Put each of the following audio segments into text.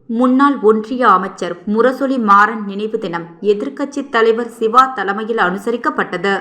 முன்னாள் ஒன்றிய அமைச்சர் முரசொலி மாறன் நினைவு தினம் எதிர்க்கட்சித் தலைவர் சிவா தலைமையில் அனுசரிக்கப்பட்டது.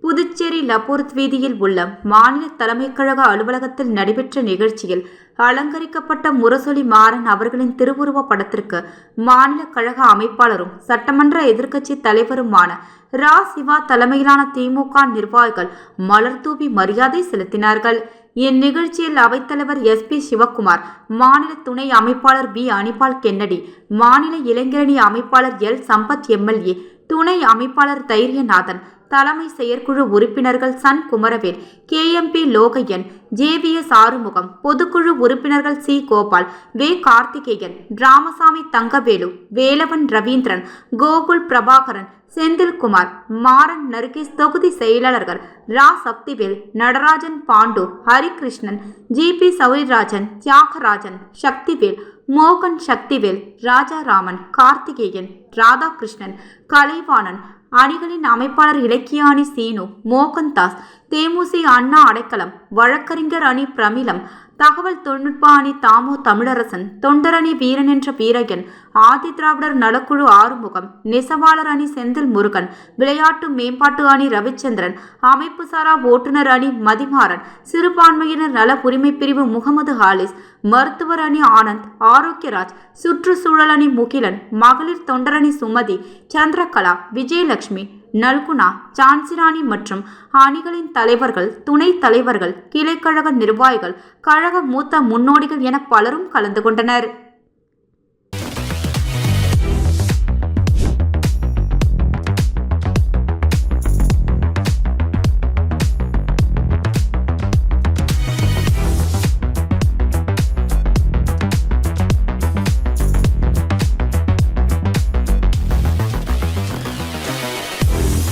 புதுச்சேரி லப்போர்த் வீதியில் உள்ள மாநில தலைமைக் கழக அலுவலகத்தில் நடைபெற்ற நிகழ்ச்சியில் அலங்கரிக்கப்பட்ட முரசொலி மாறன் அவர்களின் திருவுருவப் படத்திற்கு மாநில கழக அமைப்பாளரும் சட்டமன்ற எதிர்க்கட்சித் தலைவருமான ரா. சிவா தலைமையிலான திமுக நிர்வாகிகள் மலர் தூவி மரியாதை செலுத்தினார்கள். இந்நிகழ்ச்சியில் அவைத்தலைவர் SP சிவக்குமார், மாநில துணை அமைப்பாளர் B. அனிபால் கென்னடி, மாநில இளைஞரணி அமைப்பாளர் L. சம்பத் MLA, துணை அமைப்பாளர் தைரியநாதன், தலைமை செயற்குழு உறுப்பினர்கள் சன் குமரவேல், KMP லோகையன், JVS ஆறுமுகம், பொதுக்குழு உறுப்பினர்கள் C. கோபால், வே. கார்த்திகேயன், ராமசாமி தங்கவேலு, வேலவன் ரவீந்திரன், கோகுல் பிரபாகரன், செந்தில்குமார், மாறன் நர்கீஸ், தொகுதி செயலாளர்கள் ரா. சக்திவேல், நடராஜன், பாண்டு, ஹரிகிருஷ்ணன், GP சௌரிராஜன், தியாகராஜன், சக்திவேல், மோகன், சக்திவேல், ராஜாராமன், கார்த்திகேயன், ராதாகிருஷ்ணன், கலைவாணன், அணிகளின் அமைப்பாளர் இலக்கியாணி சீனு, மோகன்தாஸ், தேமுசி அண்ணா அடைக்கலம், வழக்கறிஞர் அணி பிரமிளம், தகவல் தொழில்நுட்ப அணி தாமோ தமிழரசன், தொண்டரணி வீரன் என்ற வீரகன், ஆதி திராவிடர் நலக்குழு ஆறுமுகம், நெசவாளர் அணி செந்தில் முருகன், விளையாட்டு மேம்பாட்டு அணி ரவிச்சந்திரன், அமைப்பு சாரா ஓட்டுநர் அணி மதிமாறன், சிறுபான்மையினர் நல உரிமை பிரிவு முகமது ஹாலிஸ், மருத்துவர் அணி ஆனந்த், ஆரோக்கியராஜ், சுற்றுச்சூழல் அணி முகிலன், மகளிர் தொண்டரணி சுமதி, சந்திரகலா, விஜயலட்சுமி, நல்குணா, ஜான்சிராணி மற்றும் அணிகளின் தலைவர்கள், துணைத் தலைவர்கள், கிளைக்கழக நிர்வாகிகள், கழக மூத்த முன்னோடிகள் என பலரும் கலந்து கொண்டனர்.